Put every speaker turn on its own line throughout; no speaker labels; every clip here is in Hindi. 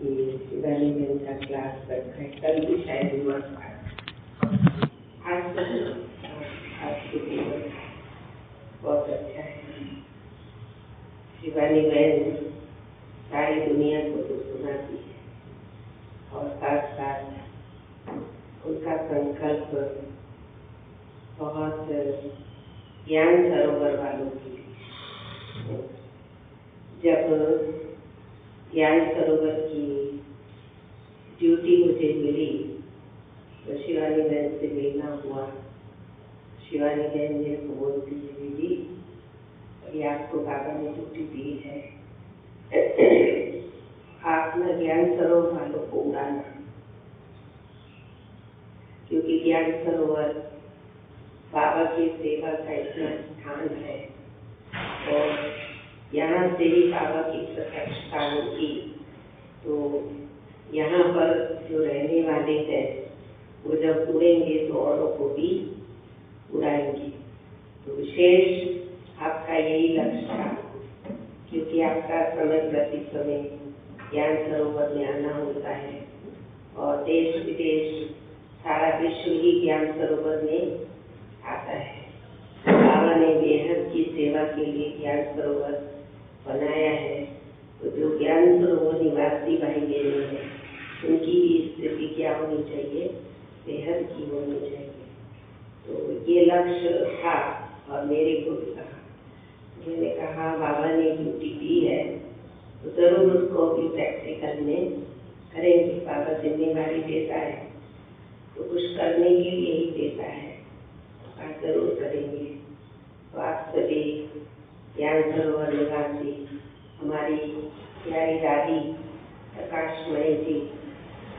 कि शिवानी बहन का क्लास रखा है, कल भी शायद हुआ था, आज के दिन बहुत अच्छा है। शिवानी बहन सारी दुनिया को तो सुनाती है और साथ साथ उनका संकल्प बहुत ज्ञान सरोवर वालों के लिए। जब ज्ञान सरोवर की ड्यूटी मुझे मिली तो शिवानी बहन से मिलना हुआ। शिवानी बहन मेरे को बोलती है, दीदी ये आपको बाबा ने ड्यूटी दी है, आप ना ज्ञान सरोवर वालों को उड़ाना, क्योंकि ज्ञान सरोवर बाबा की सेवा का इतना स्थान है और यहाँ से ही बाबा की प्रत्यक्षता होगी। तो यहाँ पर जो रहने वाले हैं वो जब उड़ेंगे तो औरों को भी उड़ाएंगे। तो विशेष आपका यही लक्ष्य था, क्योंकि आपका समय प्रति समय ज्ञान सरोवर में आना होता है और देश विदेश सारा विश्व ही ज्ञान सरोवर में आता है। बाबा ने बेहद की सेवा के लिए ज्ञान सरोवर बनाया है। तो जो ज्ञान सरोवर निवासी भाई बहनें हैं उनकी भी स्थिति क्या होनी चाहिए, बेहद की होनी चाहिए। तो ये लक्ष्य था और मेरे को भी कहा, मैंने कहा बाबा ने ड्यूटी दी है तो जरूर उसको भी प्रैक्टिकल में करेंगे। बाबा जिम्मेदारी देता है तो कुछ करने के लिए ही देता है, तो जरूर करेंगे। तो आप सभी ज्ञान सरोवर निवासी, हमारी प्यारी दादी प्रकाशमय जी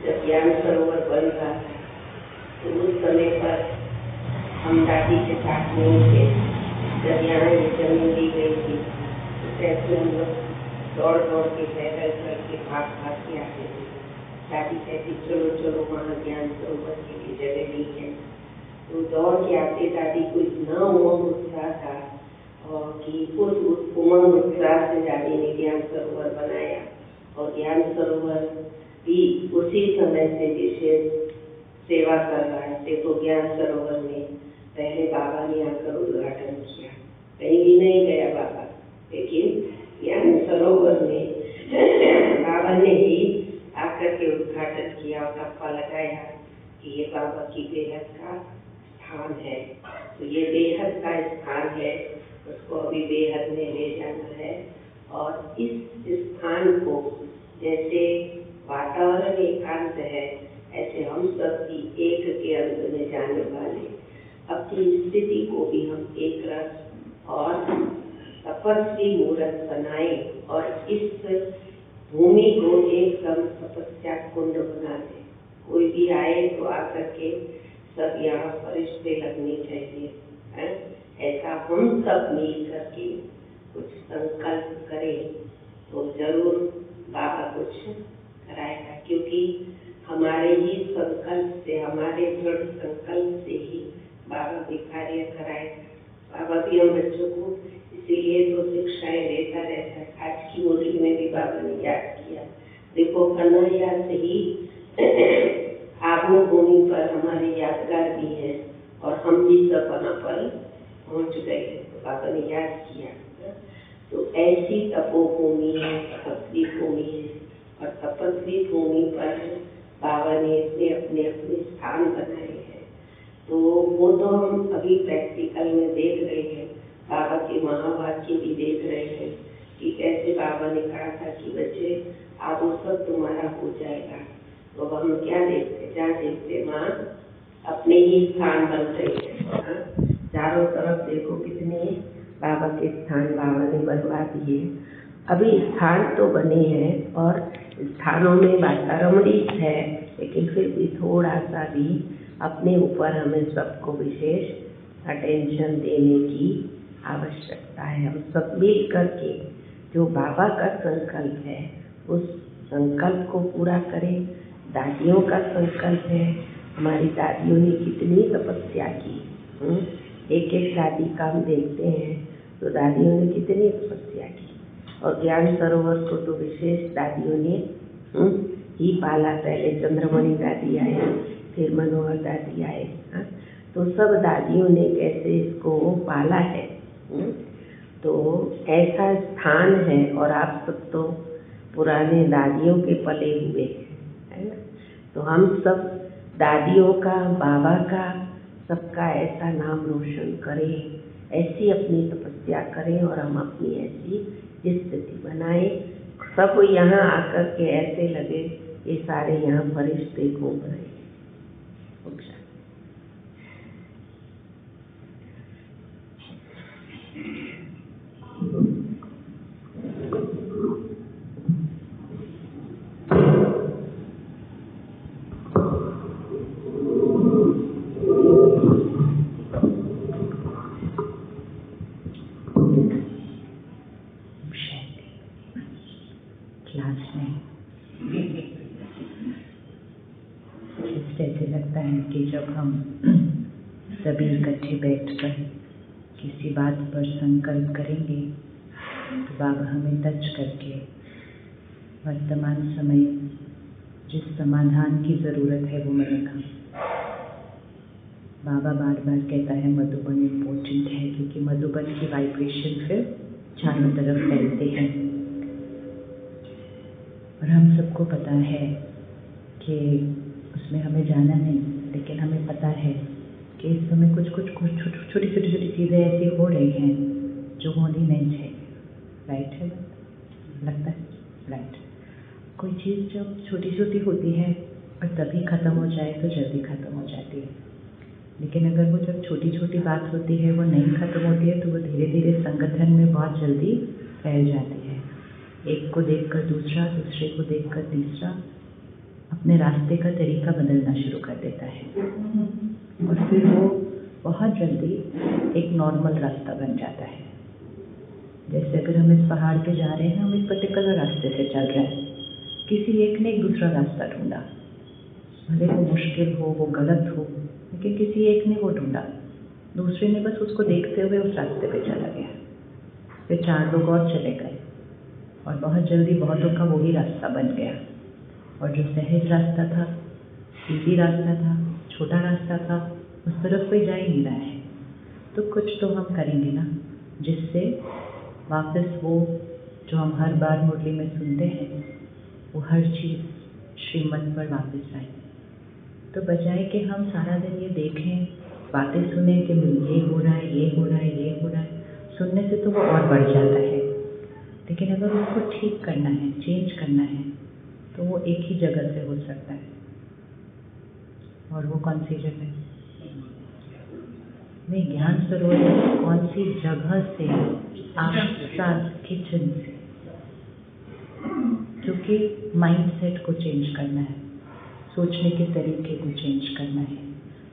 जब ज्ञान सरोवर बन रहा था तो उस समय पर हम दादी के साथ नहीं थे। जब यहाँ ये जमीन दी गई थी तो कैसे हम लोग दौड़ दौड़ के पैदल चल के भाग के आते थे। दादी कहती चलो चलो वहाँ ज्ञान सरोवर के लिए जगह नहीं है, तो दौड़ के आते। दादी को इतना उमंग उत्साह था और कि उस उमंग उत्साह से दादी ने ज्ञान सरोवर बनाया और ज्ञान सरोवर भी उसी समय से विशेष सेवा कर रहा है। देखो ज्ञान सरोवर में पहले बाबा ने आकर उद्घाटन किया, कहीं भी नहीं गया बाबा, लेकिन ज्ञान सरोवर में बाबा ने ही आकर के उद्घाटन किया और टप्पा लगाया कि ये बाबा की बेहद का स्थान है। तो ये बेहद का स्थान है, उसको अभी बेहद में ले जाना है। और इस स्थान को जैसे वातावरण एकांत है, ऐसे हम सब भी एक के अंत में जाने वाले अपनी स्थिति को भी हम एक रस और तपस्वी मूर्त बनाए और इस भूमि को एकदम तपस्या कुंड बना दे। कोई भी आए तो आकर के सब यहाँ फरिश्ते लगने चाहिए, है? ऐसा हम सब मिल करके कुछ संकल्प करें तो जरूर बाबा कुछ कराएगा, क्योंकि हमारे ही संकल्प से, हमारे दृढ़ संकल्प से ही बाबा भी कार्य कराएगा। बाबा भी हम बच्चों को इसीलिए तो शिक्षाएं देता रहता है। आज की मुरली में भी बाबा ने याद किया, देखो कन्हैया से ही आबू भूमि पर हमारे यादगार भी हैं और हम भी सब वहाँ पर पहुँच गए। तो बाबा ने याद किया। तो ऐसी तपोभूमि है, तपस्वी भूमि है और तपस्वी भूमि पर बाबा ने अपने अपने अपने स्थान बनाए हैं। तो वो तो हम अभी प्रैक्टिकल में देख रहे हैं, बाबा के महावाक्य भी देख रहे हैं कि कैसे बाबा ने कहा था कि बच्चे आप वो सब तुम्हारा हो जाएगा। तो हम क्या देखते, जहाँ देखते माँ अपने ही स्थान बन रहे हैं। चारों तरफ देखो कितने बाबा के स्थान बाबा ने बनवा दिए। अभी स्थान तो बने हैं और स्थानों में वातावरण है, लेकिन फिर भी थोड़ा सा भी अपने ऊपर हमें सबको विशेष अटेंशन देने की आवश्यकता है। हम सब मिल करके जो बाबा का संकल्प है उस संकल्प को पूरा करें। दादियों का संकल्प है, हमारी दादियों ने कितनी तपस्या की। एक एक दादी का हम देखते हैं तो दादियों ने कितनी तपस्या की और ज्ञान सरोवर को तो विशेष दादियों ने ही पाला। पहले चंद्रमणि दादी आए, फिर मनोहर दादी आए। तो सब दादियों ने कैसे इसको पाला है। तो ऐसा स्थान है, और आप सब तो पुराने दादियों के पले हुए है ना। तो हम सब दादियों का, बाबा का, सबका ऐसा नाम रोशन करें, ऐसी अपनी तपस्या करें, और हम अपनी ऐसी स्थिति बनाएं। सब यहाँ आकर के ऐसे लगे ये सारे यहाँ फरिश्ते घूम रहे हैं।
ऐसे लगता है कि जब हम सभी इकट्ठे बैठकर किसी बात पर संकल्प करेंगे तो बाबा हमें टच करके वर्तमान समय जिस समाधान की ज़रूरत है वो मिलेगा। बाबा बार बार कहता है मधुबन इम्पोर्टेंट है, क्योंकि मधुबन की वाइब्रेशन फिर चारों तरफ फैलते हैं। और हम सबको पता है कि उसमें हमें जाना नहीं, लेकिन हमें पता है कि इस समय कुछ छोटी छोटी चीज़ें ऐसी हो रही हैं जो होनी नहीं चाहिए। राइट है, लगता है राइट। कोई चीज़ जब छोटी छोटी होती है और तभी ख़त्म हो जाए तो जल्दी ख़त्म हो जाती है, लेकिन अगर वो जब छोटी छोटी बात होती है वो नहीं ख़त्म होती है तो वो धीरे धीरे संगठन में बहुत जल्दी फैल जाती है। एक को देखकर दूसरा, दूसरे को देखकर तीसरा अपने रास्ते का तरीका बदलना शुरू कर देता है, और फिर वो बहुत जल्दी एक नॉर्मल रास्ता बन जाता है। जैसे अगर हम इस पहाड़ पे जा रहे हैं, हम एक पर्टिकुलर रास्ते से चल रहे हैं, किसी एक ने एक दूसरा रास्ता ढूंढा, भले वो मुश्किल हो, वो गलत हो, लेकिन किसी एक ने वो ढूंढा, दूसरे ने बस उसको देखते हुए उस रास्ते पे चला गया। फिर 4 लोग और चले गए, और बहुत जल्दी बहुतों का वही रास्ता बन गया। और जो सहज रास्ता था, सीधी रास्ता था, छोटा रास्ता था, उस तरफ कोई जा ही नहीं रहा है। तो कुछ तो हम करेंगे ना, जिससे वापस वो जो हम हर बार मुरली में सुनते हैं वो हर चीज़ श्रीमत पर वापस आए। तो बजाय कि हम सारा दिन ये देखें, बातें सुने कि ये हो रहा है, ये हो रहा है, ये हो रहा है, सुनने से तो वो और बढ़ जाता है। लेकिन अगर उसको ठीक करना है, चेंज करना है, तो वो एक ही जगह से हो सकता है। और वो कौन सी जगह है? नहीं, ज्ञान सरोवर में कौन सी जगह से? आप किचन से। क्योंकि माइंडसेट को चेंज करना है, सोचने के तरीके को चेंज करना है।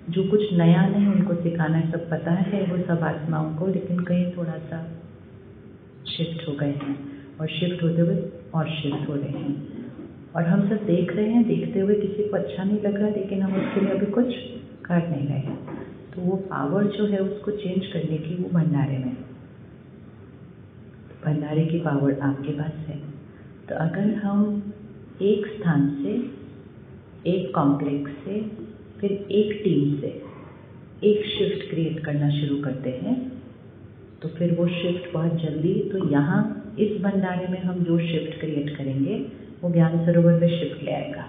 जो कुछ नया नहीं उनको सिखाना है, सब पता है वो सब आत्माओं को, लेकिन कहीं थोड़ा सा शिफ्ट हो गए हैं, और शिफ्ट होते हुए और शिफ्ट हो रहे हैं। और हम सब देख रहे हैं, देखते हुए किसी को अच्छा नहीं लग रहा, लेकिन हम उसके लिए अभी कुछ कर नहीं रहे। तो वो पावर जो है उसको चेंज करने की वो भंडारे में, भंडारे की पावर आपके पास है। तो अगर हम एक स्थान से, एक कॉम्प्लेक्स से, फिर एक टीम से एक शिफ्ट क्रिएट करना शुरू करते हैं, तो फिर वो शिफ्ट बहुत जल्दी, तो यहाँ इस भंडारे में हम जो शिफ्ट क्रिएट करेंगे वो ज्ञान सरोवर में शिफ्ट ले आएगा।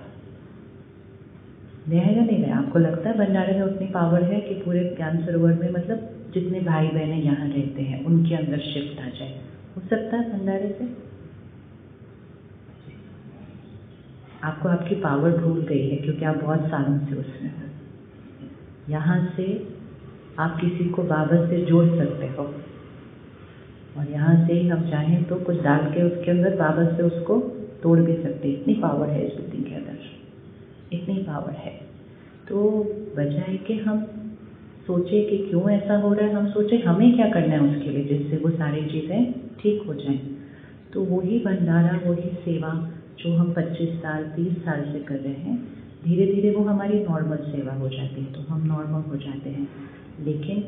ले आएगा नहीं ले? आपको लगता है भंडारे में उतनी पावर है कि पूरे ज्ञान सरोवर में, मतलब जितने भाई बहनें यहाँ रहते हैं उनके अंदर शिफ्ट आ जाए? हो सकता है भंडारे से? आपको आपकी पावर भूल गई है, क्योंकि आप बहुत सालों से उसमें हो। यहाँ से आप किसी को बाबा से जोड़ सकते हो, और यहाँ से ही हम चाहें तो कुछ डाल के उसके अंदर बाबा से उसको तोड़ भी सकते। इतनी पावर है इस बुद्धि के अंदर, इतनी पावर है। तो बजाय कि हम सोचे कि क्यों ऐसा हो रहा है, हम सोचे हमें क्या करना है उसके लिए, जिससे वो सारी चीज़ें ठीक हो जाएं। तो वही भंडारा, वही सेवा जो हम 25 साल 30 साल से कर रहे हैं, धीरे धीरे वो हमारी नॉर्मल सेवा हो जाती है, तो हम नॉर्मल हो जाते हैं। लेकिन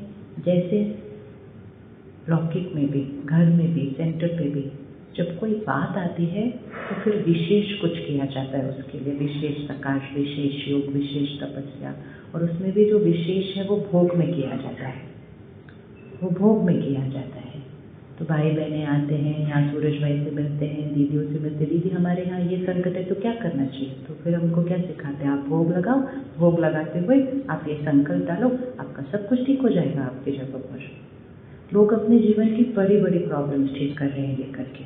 जैसे लौकिक में भी, घर में भी, सेंटर पे भी, जब कोई बात आती है तो तो फिर विशेष कुछ किया जाता है उसके लिए, विशेष प्रकाश, विशेष योग, विशेष तपस्या। और उसमें भी जो विशेष है वो भोग में किया जाता है, वो भोग में किया जाता है। तो भाई बहनें आते हैं यहाँ, सूरज भाई से मिलते हैं, दीदियों से मिलते, दीदी हमारे यहाँ ये संकट है तो क्या करना चाहिए, तो फिर हमको क्या सिखाते हैं, आप भोग लगाओ, भोग लगाते हुए आप ये संकल्प डालो, आपका सब कुछ ठीक हो जाएगा आपकी जगह पर। लोग अपने जीवन की बड़ी बड़ी प्रॉब्लम्स ठीक कर रहे हैं ये करके,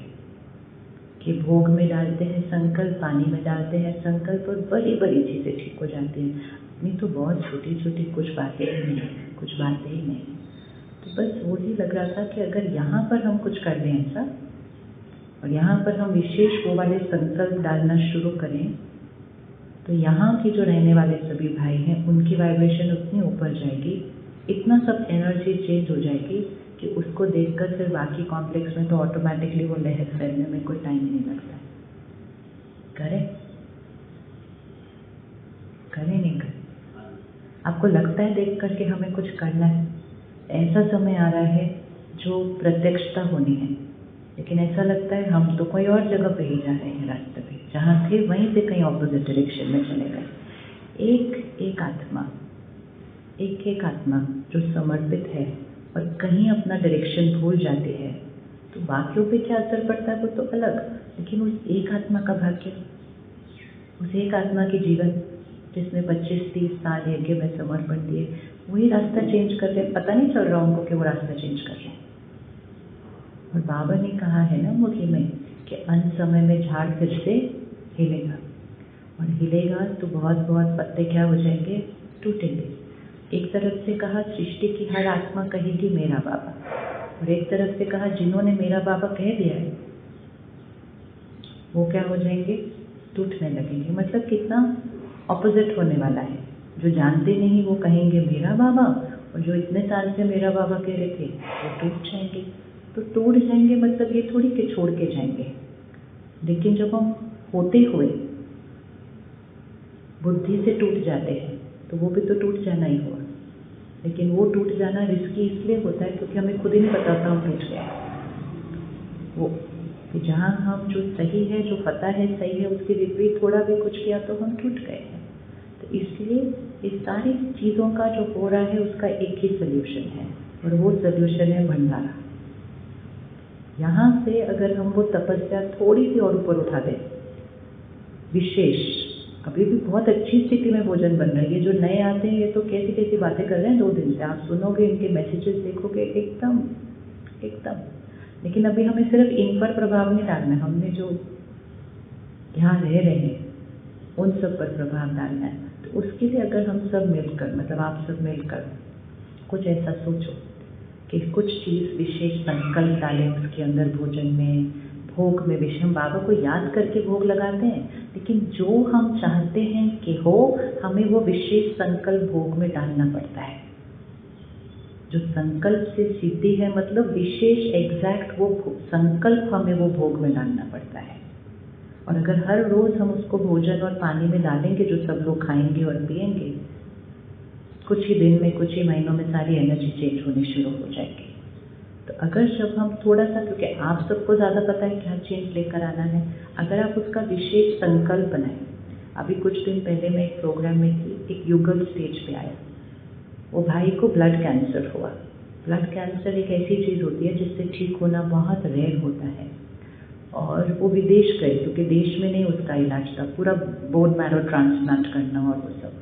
कि भोग में डालते हैं संकल्प, पानी में डालते हैं संकल्प, और बड़ी बड़ी चीज़ें ठीक हो जाती हैं। नहीं तो बहुत छोटी छोटी कुछ बातें ही नहीं, कुछ बातें ही नहीं। तो बस वही लग रहा था कि अगर यहाँ पर हम कुछ कर लें ऐसा, और यहाँ पर हम विशेष वो वाले संकल्प डालना शुरू करें, तो यहाँ की जो रहने वाले सभी भाई हैं उनकी वाइब्रेशन उतनी ऊपर जाएगी, इतना सब एनर्जी चेंज हो जाएगी कि उसको देखकर फिर बाकी कॉम्प्लेक्स में तो ऑटोमेटिकली वो लहर फैलने में कोई टाइम नहीं लगता। करें करें नहीं करें? आपको लगता है देख करके हमें कुछ करना है? ऐसा समय आ रहा है जो प्रत्यक्षता होनी है, लेकिन ऐसा लगता है हम तो कोई और जगह पे ही जा रहे हैं, रास्ते पे जहाँ थे वहीं से कहीं ऑपोजिट डायरेक्शन में चले गए। एक एक आत्मा जो समर्पित है और कहीं अपना डायरेक्शन भूल जाती है, तो बाकियों पे क्या असर पड़ता है वो तो अलग, लेकिन उस एक आत्मा का भाग्य, उस एक आत्मा की जीवन जिसने 25-30 साल यज्ञ में समर्पण दिए, वही रास्ता चेंज कर रहे हैं, पता नहीं चल रहा उनको कि वो रास्ता चेंज कर रहे हैं। और बाबा ने कहा है ना मुरली में कि अंत समय में झाड़ फिर से हिलेगा, और हिलेगा तो बहुत बहुत पत्ते क्या हो जाएंगे, टूटेंगे। एक तरफ से कहा सृष्टि की हर आत्मा कहेगी मेरा बाबा, और एक तरफ से कहा जिन्होंने मेरा बाबा कह दिया है वो क्या हो जाएंगे, टूटने लगेंगे। मतलब कितना ऑपोजिट होने वाला है। जो जानते नहीं वो कहेंगे मेरा बाबा, और जो इतने साल से मेरा बाबा कह रहे थे वो टूट जाएंगे। तो टूट जाएंगे मतलब ये थोड़ी कि छोड़ के जाएंगे, लेकिन जब हम होते हुए बुद्धि से टूट जाते हैं तो वो भी तो टूट जाना ही हुआ। लेकिन वो टूट जाना रिस्की इसलिए होता है क्योंकि हमें खुद ही नहीं पता था हम टूट गए। वो कि जहाँ हम जो सही है, जो पता है सही है, उसके विपरीत थोड़ा भी कुछ किया तो हम टूट गए हैं। तो इसलिए इस सारी चीज़ों का जो हो रहा है उसका एक ही सोल्यूशन है, और वो सोल्यूशन है भंडारा। यहाँ से अगर हम वो तपस्या थोड़ी सी और ऊपर उठा दें, विशेष अभी भी बहुत अच्छी स्थिति में भोजन बन रहा है। ये जो नए आते हैं ये तो कैसी कैसी बातें कर रहे हैं 2 दिन से, आप सुनोगे इनके मैसेजेस देखोगे एकदम। लेकिन अभी हमें सिर्फ इन पर प्रभाव नहीं डालना है, हमने जो यहाँ रह रहे हैं उन सब पर प्रभाव डालना है। तो उसके लिए अगर हम सब मिलकर, मतलब आप सब मिलकर कुछ ऐसा सोचो कि कुछ चीज़ विशेष संकल्प डालें उसके अंदर, भोजन में, भोग में। विषय हम बाबा को याद करके भोग लगाते हैं, लेकिन जो हम चाहते हैं कि हो, हमें वो विशेष संकल्प भोग में डालना पड़ता है। जो संकल्प से सिद्धि है, मतलब विशेष एग्जैक्ट वो संकल्प हमें वो भोग में डालना पड़ता है। और अगर हर रोज हम उसको भोजन और पानी में डालेंगे, जो सब लोग खाएंगे और पिएंगे, कुछ ही दिन में, कुछ ही महीनों में सारी एनर्जी चेंज होनी शुरू हो जाएगी। तो अगर जब हम थोड़ा सा, क्योंकि आप सबको ज़्यादा पता है क्या चेंज लेकर आना है, अगर आप उसका विशेष संकल्प बनाएं। अभी कुछ दिन पहले मैं एक प्रोग्राम में थी, एक युगल स्टेज पे आया। वो भाई को ब्लड कैंसर हुआ। ब्लड कैंसर एक ऐसी चीज़ होती है जिससे ठीक होना बहुत रेयर होता है, और वो विदेश गए क्योंकि देश में नहीं उसका इलाज था, पूरा बोन मैरो ट्रांसप्लांट करना और वो सब।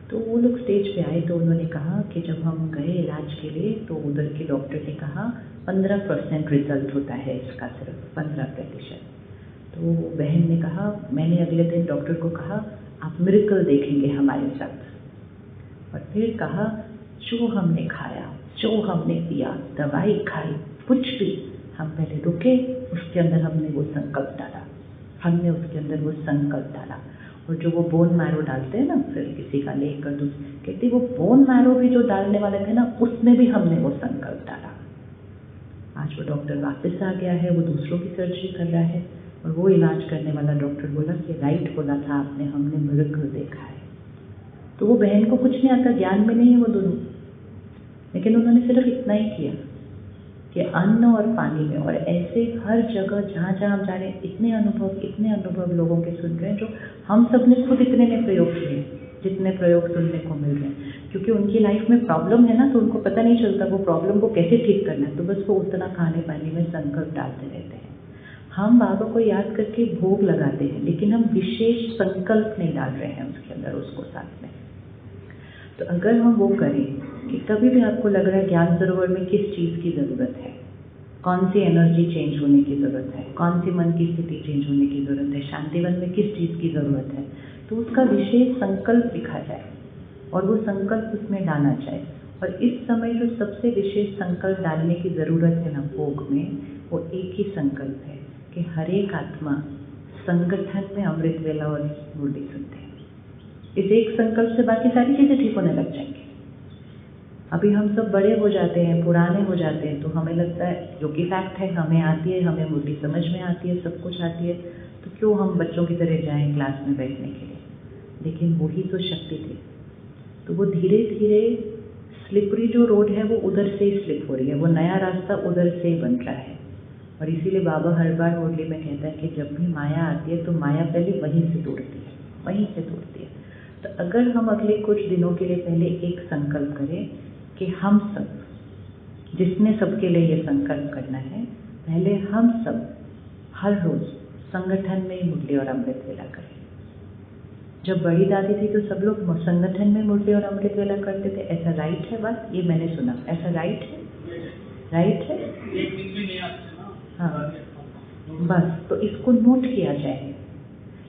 तो वो लोग स्टेज पे आए तो उन्होंने कहा कि जब हम गए इलाज के लिए तो उधर के डॉक्टर ने कहा 15% रिजल्ट होता है इसका, सिर्फ 15%। तो बहन ने कहा, मैंने अगले दिन डॉक्टर को कहा आप मिरेकल देखेंगे हमारे साथ। और फिर कहा जो हमने खाया, जो हमने पिया, दवाई खाई, कुछ भी, हम पहले रुके, उसके अंदर हमने वो संकल्प डाला, और जो वो बोन मैरो डालते हैं ना, फिर किसी का लेकर दूसरे, कहती वो बोन मैरो भी जो डालने वाले थे ना, उसमें भी हमने वो संकल्प डाला। आज वो डॉक्टर वापस आ गया है, वो दूसरों की सर्जरी कर रहा है, और वो इलाज करने वाला डॉक्टर बोला कि राइट बोला था आपने, हमने मिरेकल देखा है। तो वो बहन को कुछ नहीं आता, ज्ञान में नहीं है वो दोनों, लेकिन उन्होंने सिर्फ इतना ही किया कि अन्न और पानी में, और ऐसे हर जगह जहाँ जहाँ हम जा रहे हैं इतने अनुभव लोगों के सुन रहे हैं, जो हम सब ने खुद इतने ने प्रयोग किए, जितने प्रयोग सुनने को मिल रहे हैं। क्योंकि उनकी लाइफ में प्रॉब्लम है ना, तो उनको पता नहीं चलता वो प्रॉब्लम को कैसे ठीक करना है, तो बस वो उतना खाने पानी में संकल्प डालते रहते हैं। हम बाबा को याद करके भोग लगाते हैं, लेकिन हम विशेष संकल्प नहीं डाल रहे हैं उसके अंदर, उसको साथ में। तो अगर हम वो करें कि कभी भी आपको लग रहा है ज्ञान सरोवर में किस चीज़ की ज़रूरत है, कौन सी एनर्जी चेंज होने की ज़रूरत है, कौन सी मन की स्थिति चेंज होने की ज़रूरत है, शांतिवन में किस चीज़ की ज़रूरत है, तो उसका विशेष संकल्प लिखा जाए और वो संकल्प उसमें डाला जाए। और इस समय जो सबसे विशेष संकल्प डालने की ज़रूरत है ना भोग में, वो एक ही संकल्प है कि हर एक आत्मा संगठन में अमृत वेला और मुरली सुनते हैं। इस एक संकल्प से बाकी सारी चीज़ें ठीक होने लग जाएंगी। अभी हम सब बड़े हो जाते हैं, पुराने हो जाते हैं, तो हमें लगता है, जो कि फैक्ट है, हमें आती है, हमें मुरली समझ में आती है, सब कुछ आती है, तो क्यों हम बच्चों की तरह जाएं क्लास में बैठने के लिए। लेकिन वही तो शक्ति थी। तो वो धीरे धीरे स्लिपरी जो रोड है वो उधर से ही स्लिप हो रही है, वो नया रास्ता उधर से ही बन रहा है। और इसीलिए बाबा हर बार मुरली में कहता है कि जब भी माया आती है तो माया पहले वहीं से तोड़ती है, वहीं से तोड़ती है। तो अगर हम अगले कुछ दिनों के लिए पहले एक संकल्प करें कि हम सब, जिसने सबके लिए ये संकल्प करना है, पहले हम सब हर रोज संगठन में ही मुरली और अमृत वेला करें। जब बड़ी दादी थी तो सब लोग संगठन में मुरली और अमृत वेला करते थे, ऐसा राइट है बात? ये मैंने सुना, ऐसा राइट है? राइट है? हाँ, बस तो इसको नोट किया जाए,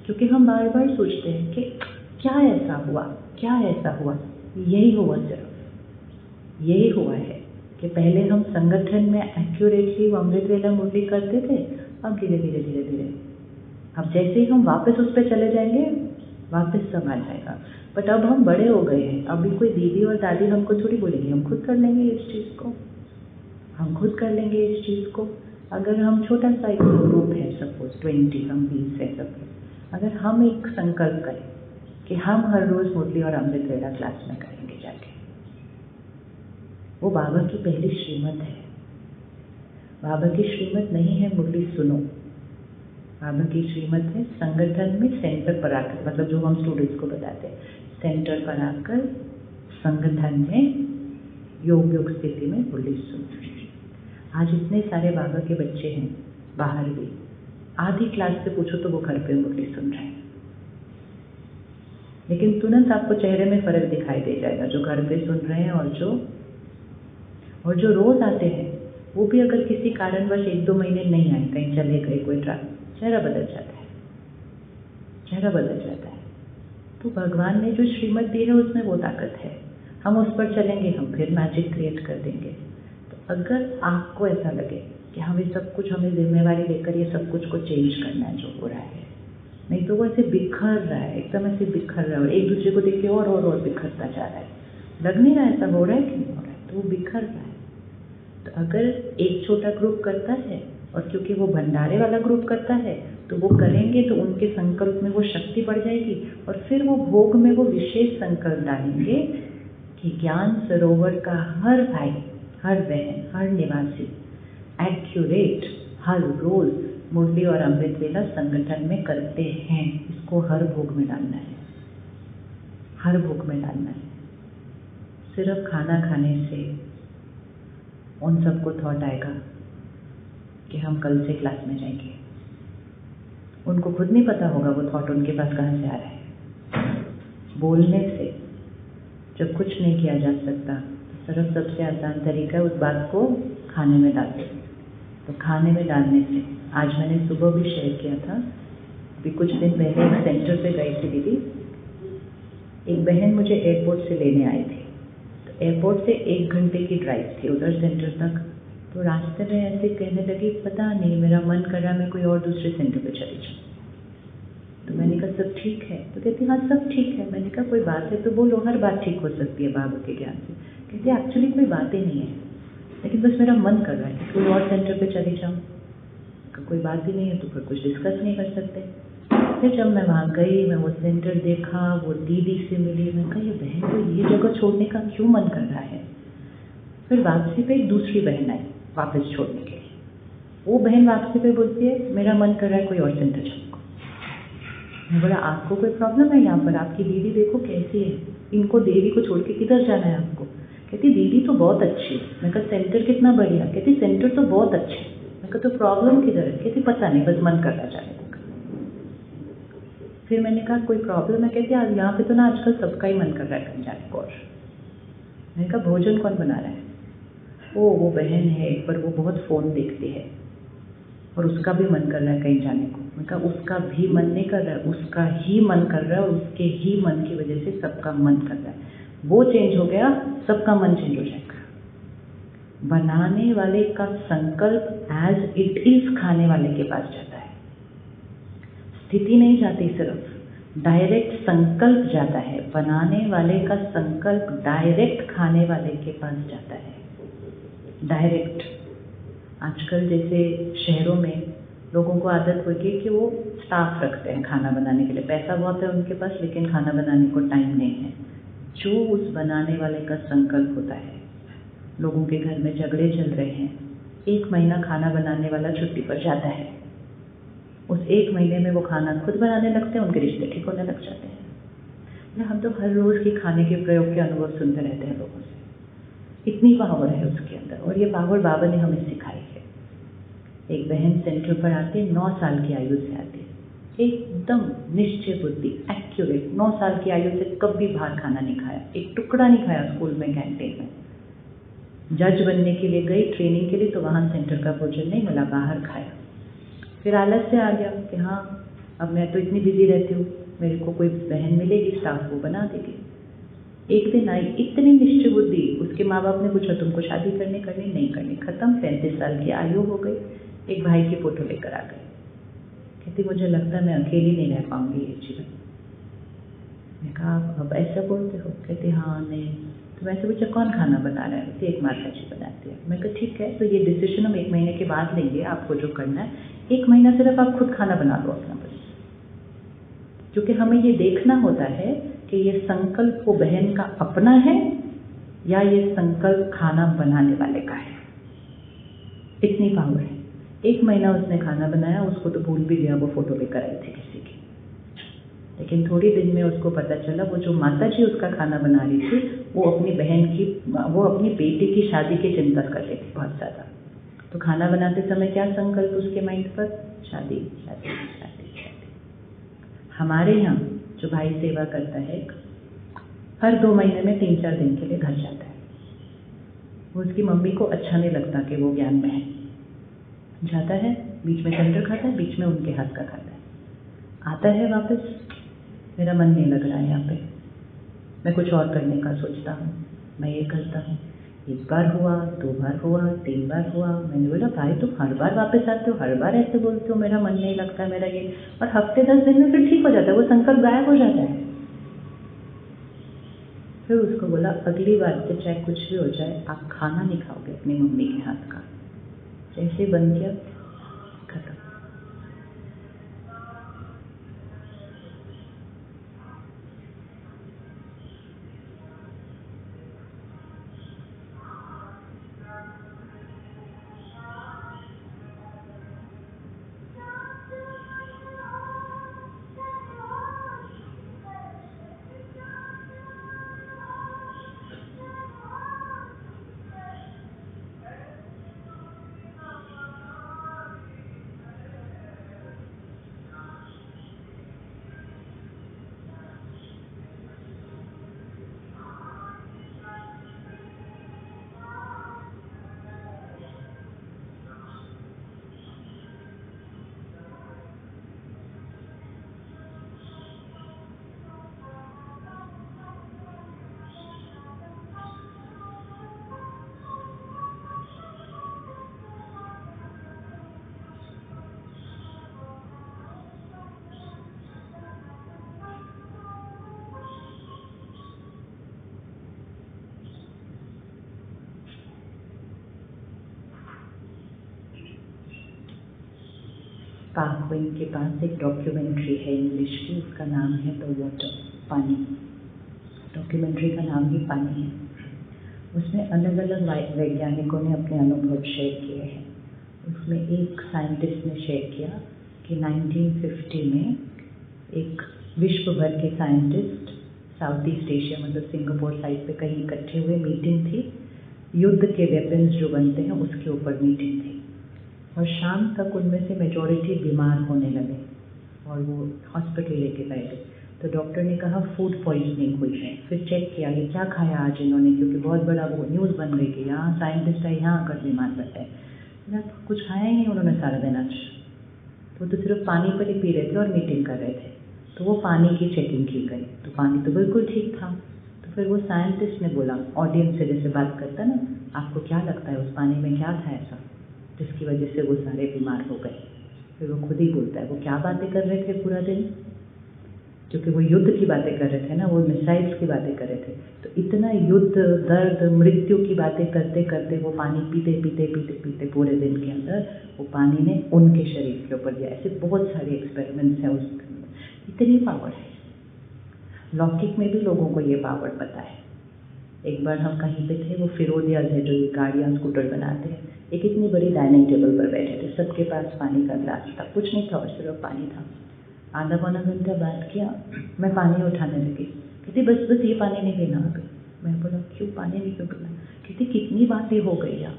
क्योंकि हम बार बार सोचते हैं कि क्या ऐसा हुआ, क्या ऐसा हुआ। यही हुआ, सिर्फ यही हुआ है कि पहले हम संगठन में एक्यूरेटली अमृत वेला मुरली करते थे, अब धीरे धीरे धीरे धीरे अब जैसे ही हम वापस उस पर चले जाएंगे, वापस सब आ जाएगा। बट अब हम बड़े हो गए हैं, अभी कोई दीदी और दादी हमको थोड़ी बोलेंगे, हम खुद कर लेंगे इस चीज़ को, हम खुद कर लेंगे इस चीज़ को। अगर हम छोटा सा एक ग्रुप है, सपोज 20, हम 20 है सपोज, अगर हम एक संकल्प करें कि हम हर रोज मुरली और अमृत वेला क्लास में करेंगे जाके, वो बाबा की पहली श्रीमत है। बाबा की श्रीमत नहीं है मुरली सुनो, बाबा की श्रीमत है संगठन में सेंटर पर आकर, मतलब जो हम स्टूडेंट्स को बताते हैं, सेंटर पर आकर संगठन में योग स्थिति में मुरली सुनो। आज इतने सारे बाबा के बच्चे हैं बाहर भी, आधी क्लास से पूछो तो वो घर पे मुरली सुन रहे हैं, लेकिन तुरंत आपको चेहरे में फर्क दिखाई दे जाएगा, जो घर पे सुन रहे हैं और जो रोज आते हैं, वो भी अगर किसी कारणवश 1-2 महीने नहीं आए, कहीं चले गए, कोई चेहरा बदल जाता है, चेहरा बदल जाता है। तो भगवान ने जो श्रीमत दी है उसमें वो ताकत है, हम उस पर चलेंगे, हम फिर मैजिक क्रिएट कर देंगे। तो अगर आपको ऐसा लगे कि हमें सब कुछ, हमें जिम्मेवारी लेकर ये सब कुछ को चेंज करना है जो हो रहा है, नहीं तो वो ऐसे बिखर रहा है, एकदम ऐसे बिखर रहा है, और एक दूसरे को देख के और बिखरता जा रहा है, लग नहीं रहा ऐसा हो रहा है कि नहीं हो रहा है, तो वो बिखर रहा है। तो अगर एक छोटा ग्रुप करता है, और क्योंकि वो भंडारे वाला ग्रुप करता है, तो वो करेंगे तो उनके संकल्प में वो शक्ति बढ़ जाएगी, और फिर वो भोग में वो विशेष संकल्प डालेंगे कि ज्ञान सरोवर का हर भाई, हर बहन, हर निवासी एक्यूरेट हर रोज मुरली और अमृत वेला संगठन में करते हैं। इसको हर भोग में डालना है, हर भोग में डालना है। सिर्फ खाना खाने से उन सबको थॉट आएगा कि हम कल से क्लास में जाएंगे, उनको खुद नहीं पता होगा वो थॉट उनके पास कहाँ से आ रहा है। बोलने से जब कुछ नहीं किया जा सकता, तो सिर्फ सबसे आसान तरीका है उस बात को खाने में डाल दें। तो खाने में डालने से, आज मैंने सुबह भी शेयर किया था, अभी कुछ दिन पहले एक सेंटर पे गई थी दीदी, एक बहन मुझे एयरपोर्ट से लेने आई थी। तो एयरपोर्ट से 1 घंटे की ड्राइव थी उधर सेंटर तक। तो रास्ते में ऐसे कहने लगी, पता नहीं मेरा मन कर रहा मैं कोई और दूसरे सेंटर पे चली जाऊँ। तो मैंने कहा सब ठीक है? तो कहती हाँ सब ठीक है। मैंने कहा कोई बात है तो बोलो, हर बात ठीक हो सकती है बाबा के ज्ञान से। कहती एक्चुअली कोई बात ही नहीं है, लेकिन बस मेरा मन कर रहा है कि कोई और सेंटर पे चली जाऊँ। कोई बात ही नहीं है तो फिर कुछ डिस्कस नहीं कर सकते। फिर जब मैं वहाँ गई, मैं वो सेंटर देखा, वो दीदी से मिली, मैं कहा ये बहन को ये जगह छोड़ने का क्यों मन कर रहा है। फिर वापसी पे एक दूसरी बहन आई, वापस छोड़ने के लिए। वो बहन वापसी पे बोलती है मेरा मन कर रहा है कोई और सेंटर जाने को। मैं बोला आपको कोई प्रॉब्लम है यहाँ पर? आपकी दीदी देखो कैसी है, इनको देवी को छोड़ के किधर जाना है आपको? कहती दीदी तो बहुत अच्छी है। मैं कहा सेंटर कितना बढ़िया? कहती सेंटर तो बहुत अच्छा है। मैं कहा तो प्रॉब्लम किधर है? कहती पता नहीं, बस मन कर रहा जाने का। फिर मैंने कहा कोई प्रॉब्लम है? कहती आज यहाँ पे तो ना आजकल सबका ही मन कर रहा है कहीं जाने को। और मैंने कहा भोजन कौन बना रहा है? वो बहन है एक, पर वो बहुत फ़ोन देखती है और उसका भी मन कर रहा है कहीं जाने को। मैं कहा उसका भी मन नहीं कर रहा है, उसका ही मन कर रहा है और उसके ही मन की वजह से सबका मन कर रहा है। वो चेंज हो गया, सबका मन चेंज हो जाएगा। बनाने वाले का संकल्प एज इट इज खाने वाले के पास जाता है। स्थिति नहीं जाती, सिर्फ डायरेक्ट संकल्प जाता है। बनाने वाले का संकल्प डायरेक्ट खाने वाले के पास जाता है, डायरेक्ट। आजकल जैसे शहरों में लोगों को आदत हो गई कि वो स्टाफ रखते हैं खाना बनाने के लिए। पैसा बहुत है उनके पास, लेकिन खाना बनाने को टाइम नहीं है। जो उस बनाने वाले का संकल्प होता है। लोगों के घर में झगड़े चल रहे हैं, 1 महीना खाना बनाने वाला छुट्टी पर जाता है। उस 1 महीने में वो खाना खुद बनाने लगते हैं, उनके रिश्ते ठीक होने लग जाते हैं। हम तो हर रोज़ की खाने के प्रयोग के अनुभव सुनते रहते हैं लोगों से। इतनी पावर है उसके अंदर, और ये पावर बाबा ने हमें सिखाई है। एक बहन सेंटर पर आती है, 9 साल की आयु से आती है, एकदम निश्चय बुद्धि, एक्यूरेट। 9 साल की आयु से कभी बाहर खाना नहीं खाया, एक टुकड़ा नहीं खाया स्कूल में, कैंटीन में। जज बनने के लिए गई ट्रेनिंग के लिए, तो वहाँ सेंटर का भोजन नहीं मिला, बाहर खाया। फिर आलस से आ गया कि हाँ अब मैं तो इतनी बिजी रहती हूँ, मेरे को कोई बहन मिलेगी स्टाफ को बना देगी। एक दिन आई, इतनी निश्चय बुद्धि। उसके माँ बाप ने पूछा तुमको शादी करनी नहीं करनी? खत्म, 35 साल की आयु हो गई। एक भाई की फोटो लेकर आ गई। कहती मुझे लगता है मैं अकेली नहीं रह पाऊंगी ये जीवन। मैं कहा अब ऐसा बोलते हो? कहती हाँ नहीं। तो मैं से पूछा कौन खाना बना रहा है? एक माता जी बनाती है। मैं कहा ठीक है, तो ये डिसीजन हम 1 महीने के बाद लेंगे, आपको जो करना है 1 महीना सिर्फ आप खुद खाना बना लो अपना बस। क्योंकि हमें ये देखना होता है कि ये संकल्प वो बहन का अपना है या ये संकल्प खाना बनाने वाले का है। इतनी पावर है। 1 महीना उसने खाना बनाया, उसको तो भूल भी गया, वो फोटो लेकर आई थी किसी की। लेकिन थोड़ी दिन में उसको पता चला वो जो माता जी उसका खाना बना रही थी, वो अपनी बहन की, वो अपनी बेटी की शादी की चिंता कर रही थी बहुत ज़्यादा। तो खाना बनाते समय क्या संकल्प उसके माइंड पर? शादी शादी शादी शादी। हमारे यहाँ जो भाई सेवा करता है, हर 2 महीने में 3-4 दिन के लिए घर जाता है। वो उसकी मम्मी को अच्छा नहीं लगता कि वो ज्ञान में है, जाता है, बीच में सेंटर खाता है, बीच में उनके हाथ का खाता है, आता है वापस। मेरा मन नहीं लग रहा है यहाँ पे, मैं कुछ और करने का सोचता हूँ, मैं ये करता हूँ। 1 बार हुआ, 2 बार हुआ, 3 बार हुआ। मैंने बोला भाई तुम हर बार वापस आते हो, हर बार ऐसे बोलते हो मेरा मन नहीं लगता, मेरा ये। और हफ्ते 10 दिन में फिर ठीक हो जाता है, वो संकल्प गायब हो जाता है। फिर उसको बोला अगली बार से चाहे कुछ भी हो जाए, आप खाना नहीं खाओगे अपनी मम्मी के हाथ का। जैसे बन गया, खत्म। पाकविन के पास एक डॉक्यूमेंट्री है इंग्लिश की, उसका नाम है द वाटर, पानी। डॉक्यूमेंट्री का नाम ही पानी है। उसमें अलग अलग वैज्ञानिकों ने अपने अनुभव शेयर किए हैं। उसमें एक साइंटिस्ट ने शेयर किया कि 1950 में एक विश्व भर के साइंटिस्ट साउथ ईस्ट एशिया मतलब सिंगापुर साइड पे कहीं इकट्ठे हुए, मीटिंग थी, युद्ध के वेपन्स जो बनते हैं उसके ऊपर मीटिंग थी। और शाम तक उनमें से मेजॉरिटी बीमार होने लगे और वो हॉस्पिटल लेके गए। तो डॉक्टर ने कहा फूड पॉइजनिंग हुई है। फिर चेक किया ये क्या खाया आज इन्होंने, क्योंकि बहुत बड़ा वो न्यूज़ बन गई कि यहाँ साइंटिस्ट है, यहाँ आकर बीमार पड़े हैं। कुछ खाया ही नहीं उन्होंने सारा दिन आज, वो तो सिर्फ पानी पर ही पी रहे थे और मीटिंग कर रहे थे। तो वो पानी की चेकिंग की गई तो पानी तो बिल्कुल ठीक था। तो फिर वो साइंटिस्ट ने बोला, ऑडियंस से जैसे बात करता है ना, आपको क्या लगता है उस पानी में क्या था ऐसा जिसकी वजह से वो सारे बीमार हो गए। फिर वो खुद ही बोलता है वो क्या बातें कर रहे थे पूरा दिन, क्योंकि वो युद्ध की बातें कर रहे थे ना, वो मिसाइल्स की बातें कर रहे थे। तो इतना युद्ध, दर्द, मृत्यु की बातें करते करते वो पानी पीते पीते पीते पीते पूरे दिन के अंदर वो पानी ने उनके शरीर के ऊपर दिया। ऐसे बहुत सारे एक्सपेरिमेंट्स हैं उसके अंदर, इतनी पावर है। लौकिक में भी लोगों को ये पावर पता है। एक बार हम कहीं पे थे, वो फिरोदियाज है जो ये गाड़ियाँ स्कूटर बनाते हैं, एक इतनी बड़ी डाइनिंग टेबल पर बैठे थे, सबके पास पानी का ग्लास था, कुछ नहीं था और सिर्फ पानी था। आधा पौना घंटा बात किया, मैं पानी उठाने लगी, कहती बस बस ये पानी नहीं पीना अभी। मैं बोला क्यों पानी नहीं क्यों पीना, कहती कितनी बातें हो गई यार।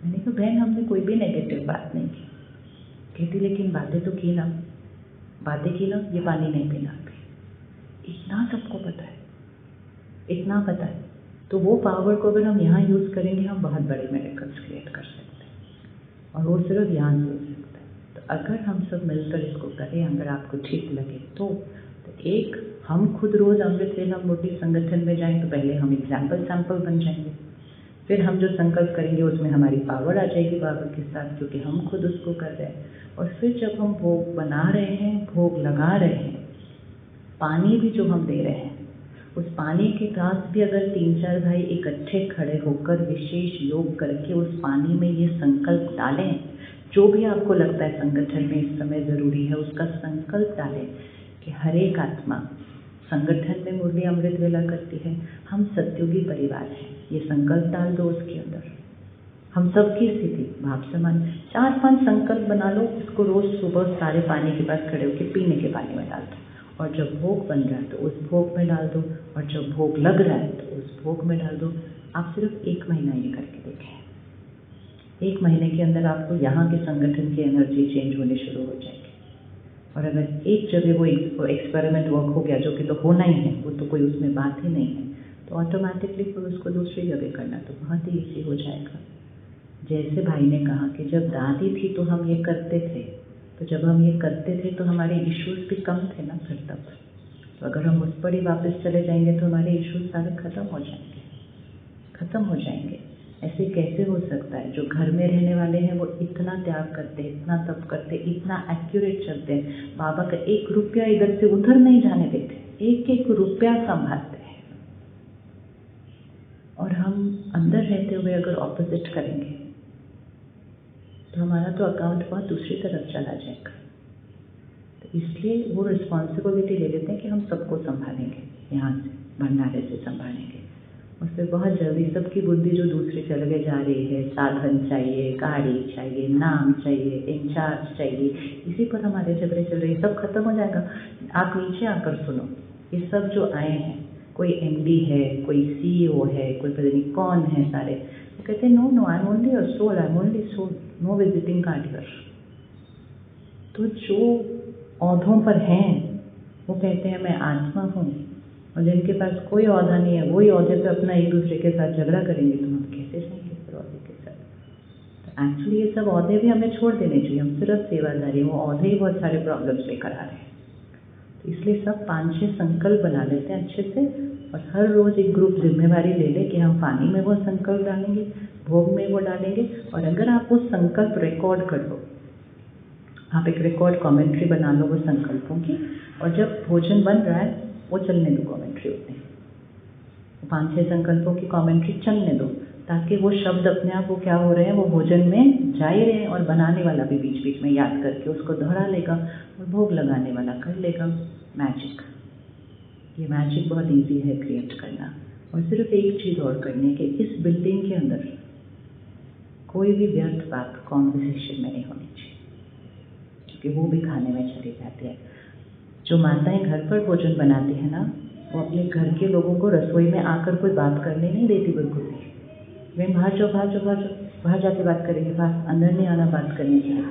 मैंने कहा बहन हमने कोई भी नेगेटिव बात नहीं की। कहती लेकिन बातें तो की ना, बातें की ना, ये पानी नहीं पीना अभी। इतना सबको पता है, इतना पता है। तो वो पावर को अगर हम यहाँ यूज़ करेंगे हम बहुत बड़े मिरेकल्स क्रिएट कर सकते हैं, और वो सिर्फ यहाँ से हो सकता है। तो अगर हम सब मिलकर इसको करें, अगर आपको ठीक लगे तो एक हम खुद रोज़ अमृत वेला मूर्ति संगठन में जाएं तो पहले हम एग्जाम्पल सैंपल बन जाएंगे। फिर हम जो संकल्प करेंगे उसमें हमारी पावर आ जाएगी बाबा के साथ, क्योंकि हम खुद उसको कर रहे हैं। और फिर जब हम भोग बना रहे हैं, भोग लगा रहे हैं, पानी भी जो हम दे रहे हैं, उस पानी के पास भी अगर 3-4 भाई इकट्ठे खड़े होकर विशेष योग करके उस पानी में ये संकल्प डालें, जो भी आपको लगता है संगठन में इस समय ज़रूरी है उसका संकल्प डालें कि हर एक आत्मा संगठन में मुरली अमृत वेला करती है, हम सत्युगी परिवार हैं, ये संकल्प डाल दो उसके अंदर। हम सबकी स्थिति भाव समान, 4-5 संकल्प बना लो, इसको रोज़ सुबह सारे पानी के पास खड़े होकर पीने के पानी में डाल दो, और जब भोग बन रहा है तो उस भोग में डाल दो, और जब भोग लग रहा है तो उस भोग में डाल दो। आप सिर्फ 1 महीना ये करके देखें, 1 महीने के अंदर आपको यहाँ के संगठन की एनर्जी चेंज होने शुरू हो जाएगी। और अगर एक जगह वो एक्सपेरिमेंट वर्क हो गया, जो कि तो होना ही है, वो तो कोई उसमें बात ही नहीं है, तो ऑटोमेटिकली फिर उसको दूसरी जगह करना तो बहुत ही ईजी हो जाएगा। जैसे भाई ने कहा कि जब दादी थी तो हम ये करते थे, तो जब हम ये करते थे तो हमारे इश्यूज भी कम थे ना फिर तब। तो अगर हम उस पर ही वापस चले जाएंगे तो हमारे इश्यूज सारे खत्म हो जाएंगे, खत्म हो जाएंगे। ऐसे कैसे हो सकता है? जो घर में रहने वाले हैं वो इतना त्याग करते हैं, इतना तप करते हैं, इतना एक्यूरेट चलते हैं, बाबा का 1 रुपया इधर से उधर नहीं जाने देते, 1-1 रुपया संभालते हैं। और हम अंदर रहते हुए अगर ऑपोजिट करेंगे तो हमारा तो अकाउंट बहुत दूसरी तरफ चला जाएगा। तो इसलिए वो रिस्पॉन्सिबिलिटी ले लेते हैं कि हम सबको संभालेंगे, यहाँ से भंडारे से संभालेंगे। और फिर बहुत जल्दी सबकी बुद्धि जो दूसरी जगह जा रही है, साधन चाहिए, गाड़ी चाहिए, नाम चाहिए, इंचार्ज चाहिए, इसी पर हमारे झगड़े चल रहे हैं, सब खत्म हो जाएगा। आप नीचे आकर सुनो, ये सब जो आए हैं, कोई MD है, कोई CEO है, कोई पता नहीं कौन है, सारे वो कहते हैं no I am only a soul, I am only soul, no visiting card here. तो जो औहदों पर हैं वो कहते हैं मैं आत्मा हूँ, और जिनके पास कोई औहदा नहीं है वही औहदे पे अपना एक दूसरे के साथ झगड़ा करेंगे, तो हम कैसे जाएंगे फिर औहदे के साथ? तो एक्चुअली ये सब औहदे भी हमें छोड़ देने चाहिए, हम सिर्फ सेवादारी, वो औहदे ही बहुत सारे प्रॉब्लम्स लेकर आ रहे हैं। तो इसलिए सब 5-6 संकल्प बना लेते हैं अच्छे से, और हर रोज़ एक ग्रुप जिम्मेवारी ले ले कि हम पानी में वो संकल्प डालेंगे, भोग में वो डालेंगे। और अगर आप वो संकल्प रिकॉर्ड कर लो, आप एक रिकॉर्ड कमेंट्री बना लो वो संकल्पों की, और जब भोजन बन रहा है वो चलने दो कमेंट्री होते हैं, 5-6 संकल्पों की कमेंट्री चलने दो, ताकि वो शब्द अपने आप वो क्या हो रहे हैं, वो भोजन में जा ही रहे हैं, और बनाने वाला भी बीच बीच में याद करके उसको दोहरा लेगा, और भोग लगाने वाला कर लेगा मैजिक। ये मैजिक बहुत इजी है क्रिएट करना। और सिर्फ एक चीज़ और करनी है कि इस बिल्डिंग के अंदर कोई भी व्यर्थ बात कॉन्वर्सेशन में नहीं होनी चाहिए, क्योंकि वो भी खाने में चली जाती है। जो माताएं घर पर भोजन बनाती है ना, वो अपने घर के लोगों को रसोई में आकर कोई बात करने नहीं देती बिल्कुल भी। वे बाहर जाओ बाहर जाओ बाहर जाओ, बाहर जाके बात करेंगे, बाहर अंदर नहीं आना बात करने के लिए।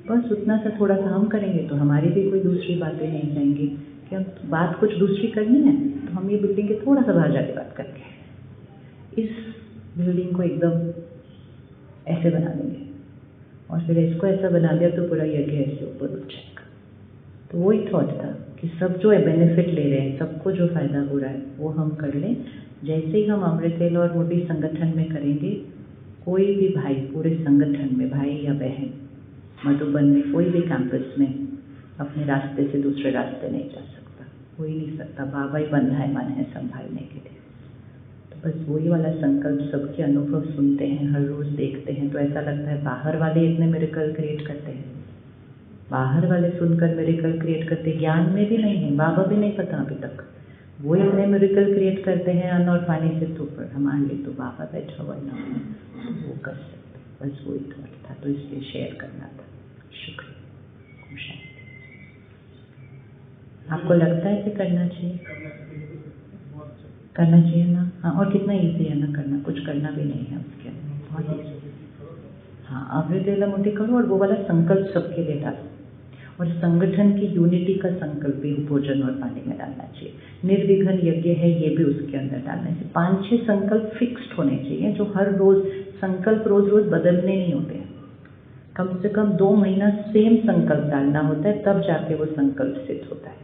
बस उतना सा थोड़ा सा हम करेंगे तो हमारी भी कोई दूसरी बातें नहीं जाएंगी। कि हम बात कुछ दूसरी करनी है तो हम ये बिल्डिंग के थोड़ा सा बाहर जाके बात करेंगे। इस बिल्डिंग को एकदम ऐसे बना देंगे, और फिर इसको ऐसा बना दिया तो पूरा यज्ञ ऐसे ऊपर उठ जाएगा। तो वही थॉट था कि सब जो बेनिफिट ले रहे हैं, सबको जो फायदा हो रहा है वो हम कर लें। जैसे ही हम अमृतेला और मुरली संगठन में करेंगे, कोई भी भाई पूरे संगठन में, भाई या बहन मधुबन में कोई भी कैंपस में अपने रास्ते से दूसरे रास्ते नहीं जा सकता, हो ही नहीं सकता। बाबा ही बंधायमान है संभालने के लिए। तो बस वही वाला संकल्प, सबके अनुभव सुनते हैं, हर रोज देखते हैं तो ऐसा लगता है बाहर वाले इतने मिरेकल क्रिएट करते हैं, बाहर वाले सुनकर मिरेकल क्रिएट करते, ज्ञान में भी नहीं है, बाबा भी नहीं पता अभी तक, वो इतने मिरेकल क्रिएट करते हैं अन्न और पानी से ऊपर। हमारे लिए तो बाबा बैठा हुआ ना, तो वो कर सकते। बस वही थॉट था, तो इसलिए शेयर करना था। शुक्रिया। आपको लगता है कि करना चाहिए? करना चाहिए ना? हाँ, और कितना ईजी है ना करना, कुछ करना भी नहीं है उसके अंदर, बहुत ईजी। हाँ, अमृतेला मुट्ठी करो और वो वाला संकल्प सबके लिए डालो, और संगठन की यूनिटी का संकल्प भी भोजन और पानी में डालना चाहिए। निर्विघ्न यज्ञ है, ये भी उसके अंदर डालना चाहिए। 5-6 संकल्प फिक्स्ड होने चाहिए, जो हर रोज संकल्प रोज रोज बदलने नहीं होते हैं। कम से कम 2 महीना सेम संकल्प डालना होता है, तब जाके वो संकल्प सिद्ध होता है।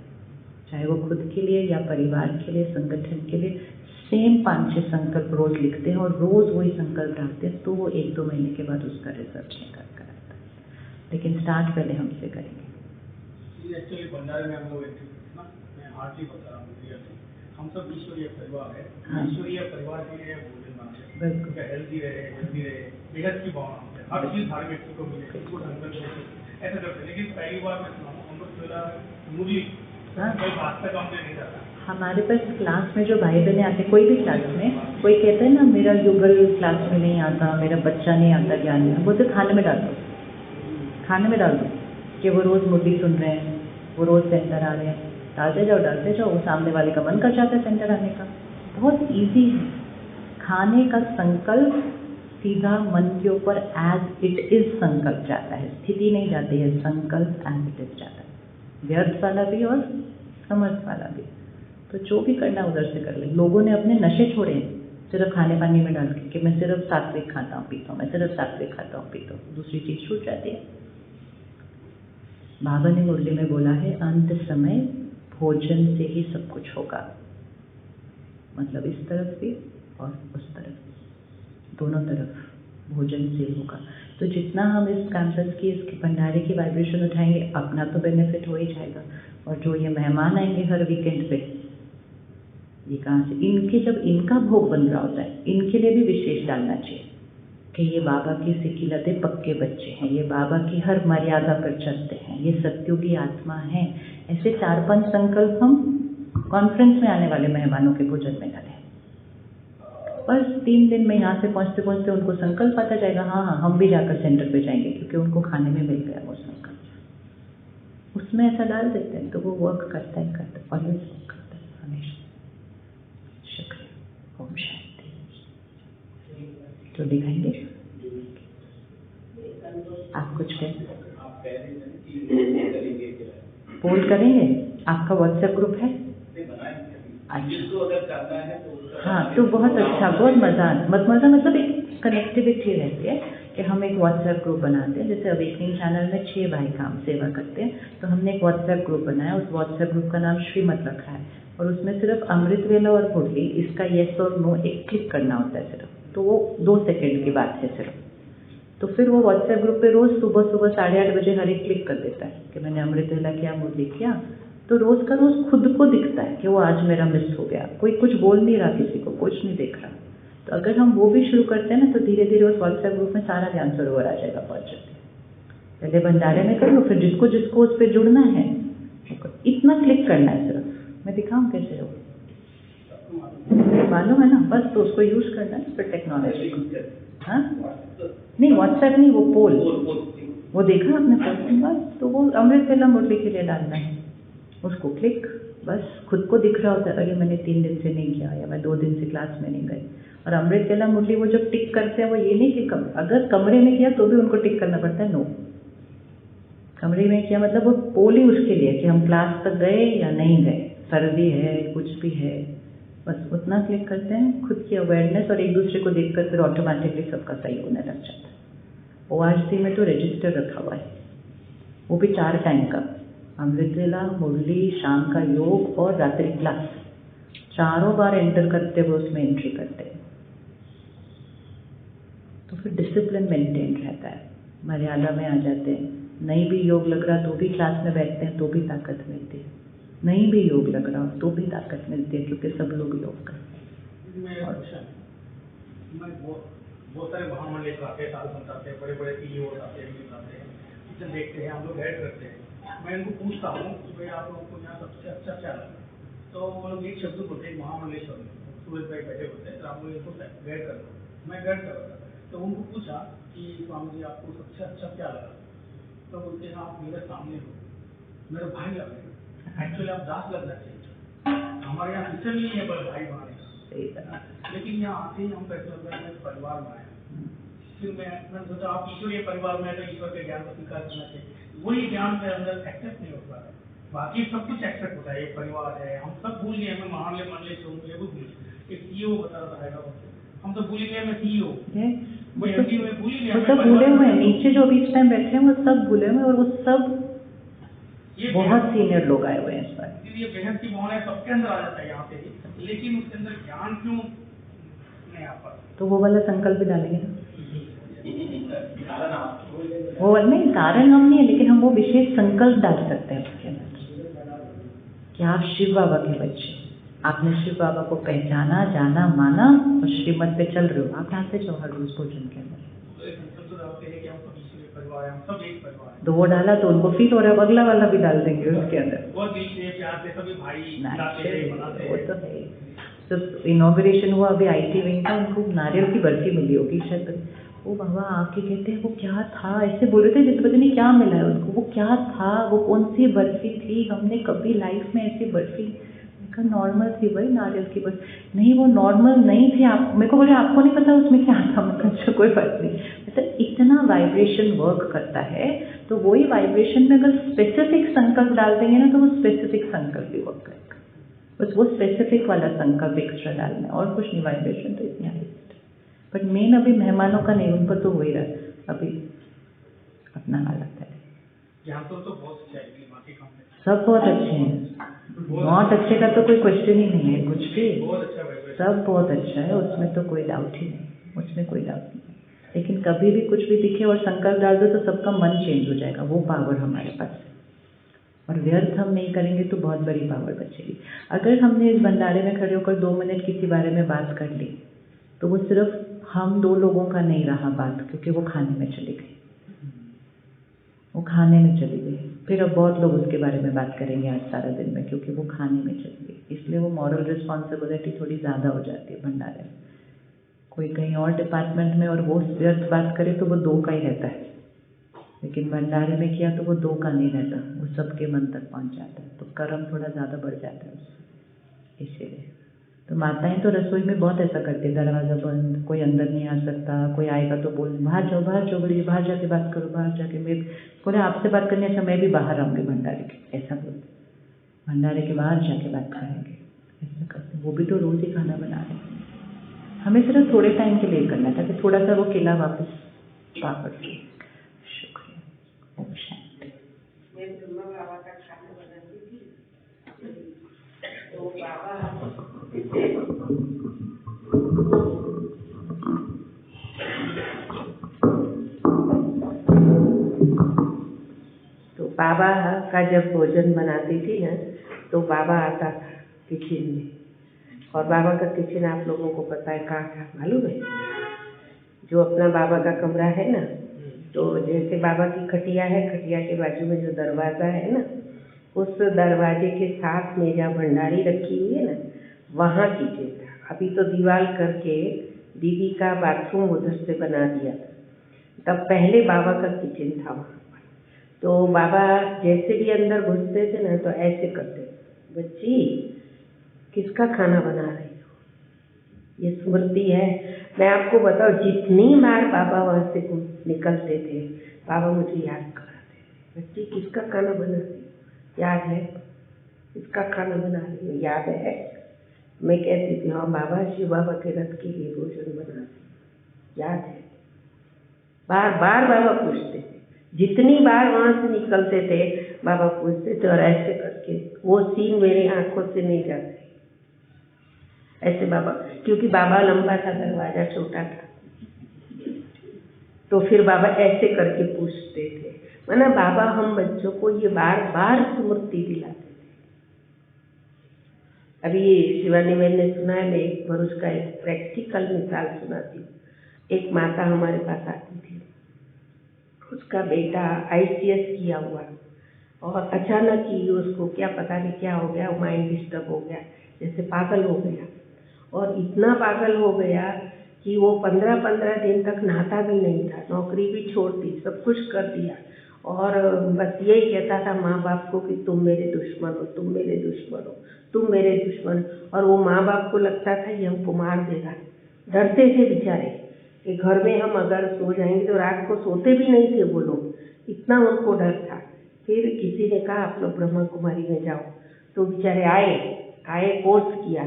चाहे वो खुद के लिए या परिवार के लिए, संगठन के लिए, सेम 5-6 संकल्प रोज लिखते हैं और रोज वही संकल्प डालते हैं, तो वो 1-2 महीने के बाद उसका रिजल्ट निकल कर आता है। लेकिन स्टार्ट पहले हमसे करेंगे।
एक्चुअली भंडारे में हम लोग ना, मैं आज ही बता रहा हूँ, हम सब ईश्वरीय परिवार है। हाँ। ईश्वरीय परिवार के लिए भोजन बनाते हैं, बिल्कुल हेल्दी रहे, बेहद की भावना, हर चीज हर व्यक्ति को मिले, इसको संकल्प ऐसा करते हैं। लेकिन पहली बार मैं सुना अमृतेला मुरली कोई बात तक हमने नहीं जाता।
हमारे पास क्लास में जो भाई बहने आते, कोई भी क्लास में, कोई कहता है ना मेरा युगल क्लास में नहीं आता, मेरा बच्चा नहीं आता ज्ञान में, बोलते खाने में डाल दो, खाने में डाल दो, कि वो रोज मुरली सुन रहे हैं, वो रोज सेंटर आ रहे हैं, डालते जाओ, वो सामने वाले का मन कर जाता है सेंटर आने का। बहुत ईजी है। खाने का संकल्प सीधा मन के ऊपर एज इट इज संकल्प जाता है, स्थिति नहीं जाती है, संकल्प एज इट इज जाता है, व्यर्थ वाला भी और समर्थ वाला भी। तो जो भी करना उधर से कर ले। लोगों ने अपने नशे छोड़े हैं सिर्फ खाने पानी में डाल के, कि मैं सिर्फ सात्विक खाता हूँ पीता हूँ, मैं सिर्फ सात्विक खाता हूँ पीता हूँ, दूसरी चीज छूट जाती है। बाबा ने मुरली में बोला है, अंत समय भोजन से ही सब कुछ होगा। मतलब इस तरफ भी और उस तरफ, दोनों तरफ भोजन से होगा। तो जितना हम इस कैंपस की, इसके भंडारे की वाइब्रेशन उठाएंगे, अपना तो बेनिफिट हो ही जाएगा, और जो ये मेहमान आएंगे हर वीकेंड पे, ये कहाँ से, इनके जब इनका भोग बन रहा होता है, इनके लिए भी विशेष डालना चाहिए कि ये बाबा की सिकिलते पक्के बच्चे हैं, ये बाबा की हर मर्यादा पर चलते हैं, ये सत्युगी आत्मा है। ऐसे 4-5 संकल्प हम कॉन्फ्रेंस में आने वाले मेहमानों के भोजन में डालें। बस 3 दिन में यहाँ से पहुँचते पहुँचते उनको संकल्प आता जाएगा, हाँ हम भी जाकर सेंटर पे जाएंगे, क्योंकि उनको खाने में मिल गया वो संकल्प। उसमें ऐसा डाल देते हैं तो वो वर्क करता है, ऑलवेज वर्क करता है, हमेशा। शुक्रिया। ओम शांति। तो दिखाएंगे आप कुछ कहें? पोल करेंगे? आपका व्हाट्सएप ग्रुप है? हाँ, तो बहुत अच्छा, बहुत मज़ा मतलब एक कनेक्टिविटी रहती है कि हम एक व्हाट्सएप ग्रुप बनाते हैं। जैसे अवेकनिंग चैनल में 6 भाई काम सेवा करते हैं, तो हमने एक व्हाट्सएप ग्रुप बनाया। उस व्हाट्सएप ग्रुप का नाम श्रीमत रखा है, और उसमें सिर्फ अमृतवेला और मुरली, इसका येस और नो एक क्लिक करना होता है सिर्फ, तो वो 2 सेकेंड की बात है सिर्फ। तो फिर वो व्हाट्सएप ग्रुप पे रोज़ सुबह 8:30 बजे हर एक क्लिक कर देता है कि मैंने अमृतवेला किया, मुरली किया। तो रोज़ का रोज़ खुद को दिखता है कि वो आज मेरा मिस हो गया। कोई कुछ बोल नहीं रहा, किसी को कुछ नहीं देख रहा। तो अगर हम वो भी शुरू करते हैं ना, तो धीरे धीरे उस व्हाट्सएप ग्रुप में सारा ज्ञान सरोवर आ जाएगा पहुँच जाते। पहले भंडारे में कर लो, फिर जिसको जिसको उस पर जुड़ना है इतना क्लिक करना है सिर्फ। मैं दिखाऊँ कैसे हो? मालूम है ना, बस तो उसको यूज करना है फिर टेक्नोलॉजी को। हाँ नहीं व्हाट्सएप नहीं, वो पोल, वो देखा आपने पोल, बस तो वो अमृत वेला मुरली के लिए डालना है, उसको क्लिक, बस खुद को दिख रहा होता है अरे मैंने 3 दिन से नहीं किया या मैं 2 दिन से क्लास में नहीं गई। और अमृत वेला मुरली वो जब टिक करते हैं वो ये नहीं कि अगर कमरे में किया तो भी उनको टिक करना पड़ता है, नो, कमरे में किया मतलब वो पोल ही उसके लिए कि हम क्लास तक गए या नहीं गए, सर्दी है कुछ भी है, बस उतना क्लिक करते हैं, खुद की अवेयरनेस और एक दूसरे को देखकर फिर ऑटोमेटिकली सबका सही होने लग जाता है। ORC में तो रजिस्टर रखा हुआ है, वो भी 4 टाइम का, अमृत वेला, मुरली, शाम का योग और रात्रि क्लास, चारों बार एंटर करते हुए उसमें एंट्री करते हैं, तो फिर डिसिप्लिन मेंटेन रहता है, मर्यादा में आ जाते हैं। नहीं भी योग लग रहा तो भी क्लास में बैठते हैं तो भी ताकत मिलती है, नहीं भी योग लग रहा तो भी ताकत मिलती है क्योंकि सब लोग योग करते हैं।
मैं बहुत सारे महामंडल आते हैं, साल बताते हैं, बड़े बड़े CEO आते हैं, किचन देखते हैं, हम लोग गाइड करते हैं, मैं इनको पूछता हूँ कि भाई आप लोगों को यहाँ सबसे अच्छा क्या लगा, तो वो लोग एक शब्द बोलते हैं महामंडलेश्वर, सूरज भाई बैठे होते हैं, आप लोग इनको गाइड कर दो, मैं गाइड कर रहा था, तो उनको पूछा कि स्वामी जी आपको सबसे अच्छा क्या लगा, तो बोलते हैं आप मेरे सामने हो, मेरे भाई लग रहे, एक्चुअली आप दास लगना चाहिए, हमारे यहाँ सिस्टम ही है बस भाई बनाने का, लेकिन यहाँ आते ही हम कैसे लग रहा है परिवार बनाया, फिर मैंने सोचा आप ईश्वरीय परिवार में तो ईश्वर के ज्ञान को स्वीकार करना चाहिए, वही ज्ञान मेरे अंदर एक्सेप्ट नहीं होता है, बाकी सब कुछ एक्सेप्ट होता है, ये परिवार है, हम सब भूल गए, मैं महामंडलेश्वर हूँ, ये भी भूल गए, एक CEO बता रहा था हैदराबाद से, हम तो भूल गए, मैं CEO
वो सब भूले हुए हैं, नीचे जो अभी इस टाइम बैठे हैं वो सब भूले हुए हैं, और वो सब बहुत सीनियर लोग आए हुए हैं इस बार।
ये बेहद की भावना सबके अंदर आ जाता है यहाँ पे, लेकिन उसके अंदर ज्ञान क्यों नहीं आ पाता,
तो वो वाला संकल्प भी डालेंगे ना, वो नहीं कारण हम नहीं है, लेकिन हम वो विशेष संकल्प डाल सकते हैं उसके अंदर कि आप शिव बाबा के बच्चे, आपने शिव बाबा को पहचाना, जाना, माना और श्रीमत पे चल रहे हो, आप यहाँ से हर रोज भोजन के अंदर तो वो डाला तो उनको फील हो रहा है, अगला वाला भी डाल देंगे उसके अंदर, वो तो है। तो इनॉग्रेशन हुआ अभी IT विंग का, उनको नारियल की बर्फी मिली होगी शायद, वो बाबा आके कहते हैं वो क्या था, ऐसे बोल रहे थे जैसे पता नहीं क्या मिला है उनको, वो क्या था, वो कौन सी बर्फी थी, हमने कभी लाइफ में ऐसी बर्फी, नॉर्मल थी भाई नारियल की बर्फी, नहीं वो नॉर्मल नहीं थी, आप मेरे को बोले आपको नहीं पता उसमें क्या था, मतलब कोई बात नहीं, मतलब इतना वाइब्रेशन वर्क करता है, तो वही वाइब्रेशन में अगर स्पेसिफिक संकल्प डाल देंगे ना तो वो स्पेसिफिक संकल्प भी वर्क करेगा, बस वो स्पेसिफिक वाला संकल्प एक्स्ट्रा डालना है और कुछ नहीं, वाइब्रेशन तो इतनी आई, बट मेन अभी मेहमानों का नहीं, उन पर तो हो ही रहा अभी अपना हालत है, सब बहुत अच्छे हैं, बहुत अच्छे का तो कोई क्वेश्चन ही नहीं है, कुछ भी सब बहुत अच्छा है, उसमें तो कोई डाउट ही नहीं, उसमें कोई डाउट नहीं, लेकिन कभी भी कुछ भी दिखे और संकल्प डाल दो तो सबका मन चेंज हो जाएगा, वो पावर हमारे पास है, और व्यर्थ हम नहीं करेंगे तो बहुत बड़ी पावर बचेगी। अगर हमने इस भंडारे में खड़े होकर 2 मिनट किसी बारे में बात कर ली तो वो सिर्फ हम 2 लोगों का नहीं रहा बात, क्योंकि वो खाने में चली गई, वो खाने में चली गई, फिर अब बहुत लोग उसके बारे में बात करेंगे आज सारा दिन में, क्योंकि वो खाने में चली गई, इसलिए वो मॉरल रिस्पॉन्सिबिलिटी थोड़ी ज़्यादा हो जाती है भंडारे में। कोई कहीं और डिपार्टमेंट में और वो व्यर्थ बात करे तो वो 2 का ही रहता है, लेकिन भंडारे में किया तो वो 2 का नहीं रहता, वो सबके मन तक पहुंच जाता है, तो कर्म थोड़ा ज़्यादा बढ़ जाता है उससे, इसीलिए तो माताएं तो रसोई में बहुत ऐसा करती है, दरवाज़ा बंद, कोई अंदर नहीं आ सकता, कोई आएगा तो बोल बाहर जाओ बड़ी बाहर जाके बात करो, बाहर जाके मैं बोले आपसे बात करनी, अच्छा मैं भी बाहर आऊँगी भंडारे के, ऐसा बोलते, भंडारे के बाहर जाके बात करेंगे, ऐसा करते, वो भी तो रोज़ ही खाना बना रहे हैं, हमें सिर्फ थोड़े टाइम के लिए करना था कि थोड़ा सा वो किला वापस पावर की। शुक्रिया, ओम शांति।
मैं ब्रह्मा बाबा का खाना बनाती थी, तो बाबा बाबा का जब भोजन बनाती थी ना तो बाबा आता था किचन में, और बाबा का किचन आप लोगों को पता है कहाँ था मालूम है, जो अपना बाबा का कमरा है ना, तो जैसे बाबा की खटिया है, खटिया के बाजू में जो दरवाज़ा है ना, उस दरवाजे के साथ में जहाँ भंडारी रखी हुई है ना, वहाँ किचन था। अभी तो दीवार करके दीदी का बाथरूम उधर से बना दिया था, तब पहले बाबा का किचन था वहाँ पर। तो बाबा जैसे भी अंदर घुसते थे ना तो ऐसे करते, बच्ची किसका खाना बना रही हो, ये स्मृति है। मैं आपको बताऊँ, जितनी बार बाबा वहाँ से निकलते थे, बाबा मुझे याद कराते थे, बच्ची किसका खाना बना रही हो, याद है, किसका खाना बना रही हो, याद है। मैं कहती थी हाँ बाबा, शिव बाबा के रथ के लिए भोजन बना रही, याद है। बार बार बाबा पूछते थे, जितनी बार वहाँ से निकलते थे बाबा पूछते थे, और ऐसे करके वो सीन मेरी आंखों से नहीं जाते ऐसे बाबा, क्योंकि बाबा लंबा था, दरवाजा छोटा था, तो फिर बाबा ऐसे करके पूछते थे। माना बाबा हम बच्चों को ये बार बार स्मृति दिलाते थे। अभी शिवानी मैंने सुना है, मैं एक भरूच का एक प्रैक्टिकल मिसाल सुनाती हूँ। एक माता हमारे पास आती थी, उसका बेटा ICS किया हुआ, और अचानक ही उसको क्या पता नहीं क्या हो गया, माइंड डिस्टर्ब हो गया, जैसे पागल हो गया, और इतना पागल हो गया कि वो 15-15 दिन तक नहाता भी नहीं था, नौकरी भी छोड़ दी, सब कुछ कर दिया, और बस यही कहता था माँ बाप को कि तुम मेरे दुश्मन हो, तुम मेरे दुश्मन हो, तुम मेरे दुश्मन। और वो माँ बाप को लगता था ये हमको मार देगा, डरते थे बेचारे कि घर में हम अगर सो जाएंगे तो रात को सोते भी नहीं थे वो लोग, इतना उनको डर था। फिर किसी ने कहा आप लोग ब्रह्मा कुमारी में जाओ, तो बेचारे आए, कोर्स किया,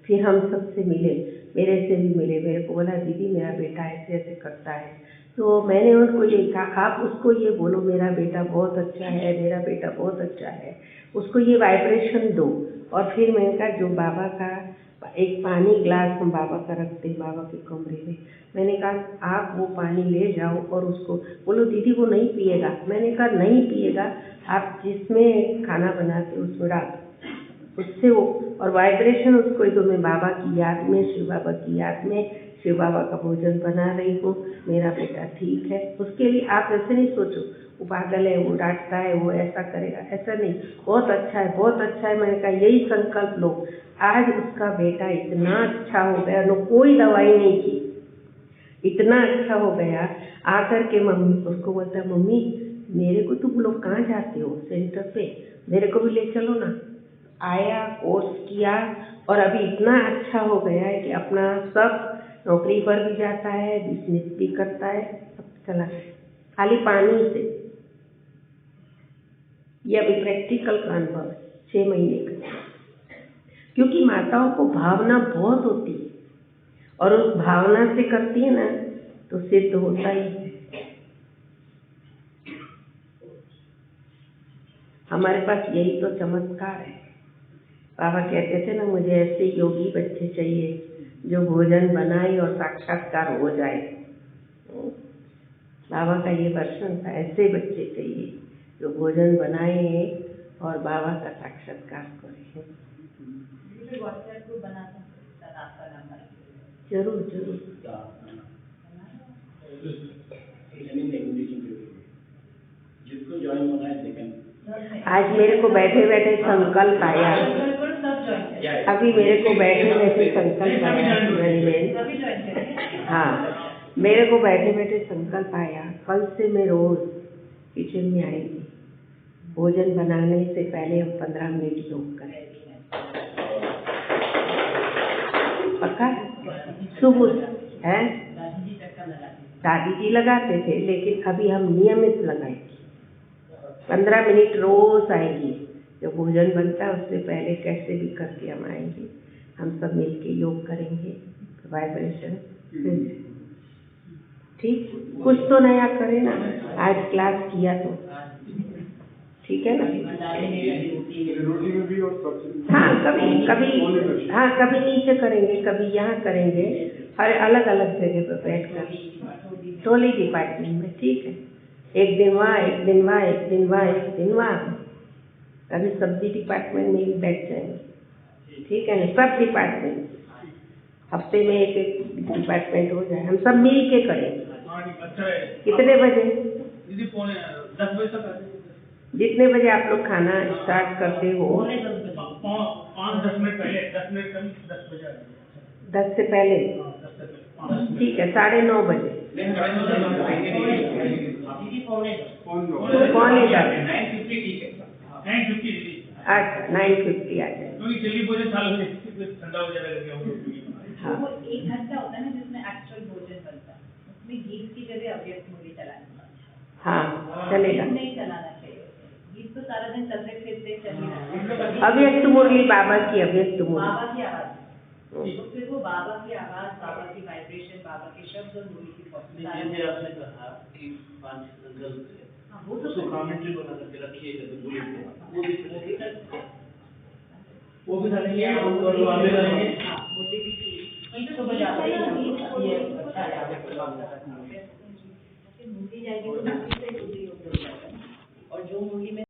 फिर हम सबसे मिले, मेरे से भी मिले, मेरे को बोला दीदी मेरा बेटा ऐसे ऐसे करता है। तो मैंने उनको ये कहा आप उसको ये बोलो मेरा बेटा बहुत अच्छा है, मेरा बेटा बहुत अच्छा है, उसको ये वाइब्रेशन दो। और फिर मैंने कहा जो बाबा का एक पानी ग्लास हम बाबा का रखते हैं बाबा के कमरे में, मैंने कहा आप वो पानी ले जाओ और उसको बोलो दीदी वो नहीं पिएगा। मैंने कहा नहीं पिएगा, आप जिसमें खाना बनाते हो उसमें डाल, उससे वो, और वाइब्रेशन उसको दो, मैं बाबा की याद में, शिव बाबा की याद में शिव बाबा का भोजन बना रही हूँ, मेरा बेटा ठीक है। उसके लिए आप ऐसे नहीं सोचो वो पागल है, वो डांटता है, वो ऐसा करेगा, ऐसा नहीं, बहुत अच्छा है, बहुत अच्छा है। मैंने कहा यही संकल्प लो। आज उसका बेटा इतना अच्छा हो गया, नो कोई दवाई नहीं की, इतना अच्छा हो गया। आकर के मम्मी उसको बोलता है मम्मी मेरे को तुम लोग कहाँ जाते हो सेंटर पे, मेरे को भी ले चलो ना। आया, कोर्स किया, और अभी इतना अच्छा हो गया है कि अपना सब नौकरी पर भी जाता है, बिजनेस भी करता है, सब चला है खाली पानी से। ये अभी प्रैक्टिकल का अनुभव 6 महीने का, क्योंकि माताओं को भावना बहुत होती है और उस भावना से करती है ना तो सिद्ध होता ही है। हमारे पास यही तो चमत्कार है। बाबा कहते थे ना मुझे ऐसे योगी बच्चे चाहिए जो भोजन बनाए और साक्षात्कार हो जाए। बाबा का ये वर्षन था, ऐसे बच्चे चाहिए जो भोजन बनाए और बाबा का साक्षात्कार करें। जरूर जरूर,
जिसको ज्वाइन होना है लेकिन
आज मेरे को बैठे बैठे संकल्प आया, अभी मेरे को बैठे बैठे संकल्प आया, हाँ मेरे को बैठे बैठे संकल्प आया, कल से मैं रोज किचन में आएगी, भोजन बनाने से पहले हम 15 मिनट योग करेंगे। पक्का? सुबह है, दादी जी लगाते थे लेकिन अभी हम नियमित लगाएंगे। 15 मिनट रोज आएंगी, जब भोजन बनता है उससे पहले कैसे भी करके हम आएंगे, हम सब मिलके योग करेंगे, वाइब्रेशन। ठीक, कुछ तो नया करें ना, आज क्लास किया तो ठीक है ना।
रोटी में भी और
हाँ कभी हाँ कभी नीचे करेंगे, कभी यहाँ करेंगे, हर अलग अलग जगह पर बैठ कर टोली डिपार्टमेंट में, ठीक है। एक दिन वहाँ, एक दिन वहाँ, एक दिन वहाँ, एक दिन वहाँ, कभी सब्जी डिपार्टमेंट में भी बैठ जाएंगे, ठीक है ना। सब डिपार्टमेंट हफ्ते में एक डिपार्टमेंट हो जाए, हम सब मिल के करेंगे। कितने बजे?
दीदी 10 बजे तक,
जितने बजे आप लोग खाना स्टार्ट करते हो,
5-10 मिनट पहले, 10 मिनट कम, 10 बजे आ जाइए।
10 से पहले,
10 से पहले,
ठीक है, 9:30 बजे, पौने 10,
9:50 ठीक है, 9:50
अच्छा 9:50 आ जाए।
क्योंकि जल्दी भोजन चालू है, ठंडा हो जाएगा करके हम लोग।
हाँ,
वो 1 घंटा होता है ना जिसमें एक्चुअल भोजन बनता है, उसमें गीत की जगह अव्यक्त मूवी चलानी है।
हाँ चलेगा।
गीत नहीं चलाना चाहिए, गीत तो सारा दिन चलते फिरते चलेगा।
अव्यक्त मुरली, बाबा की अव्यक्त मुरली।
बाबा की आवाज, तो फिर वो बाबा की आवाज, बाबा की वाइब्रेशन, बाबा के शब्द और मूवी की कॉपी सारा
जैसे आपने कहा कि 5 संकल्प है,
हाँ, वो तो
उसको कमेंट्री बना करके रखिएगा तो बोलिए, वो भी डालेंगे, और वो आगे डालेंगे।
हाँ, मुरली भी थी वहीं तो बजाते हैं हम लोग। ये अच्छा है, मूर्ति जाएगी तो मूर्ति से जुड़ी होती है, और जो मूर्ति में